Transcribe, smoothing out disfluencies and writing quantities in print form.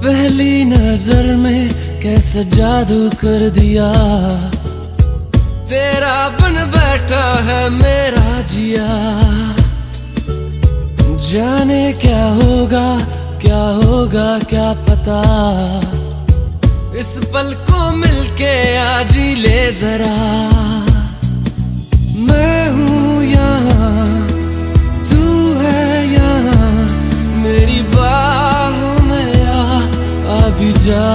पहली नजर में कैसा जादू कर दिया, तेरा बन बैठा है मेरा जिया। जाने क्या होगा क्या पता, इस पल को मिलके आज ही ले जरा। मैं हूँ यहाँ, तू है यहाँ, मेरी बाहों में आ भी जा।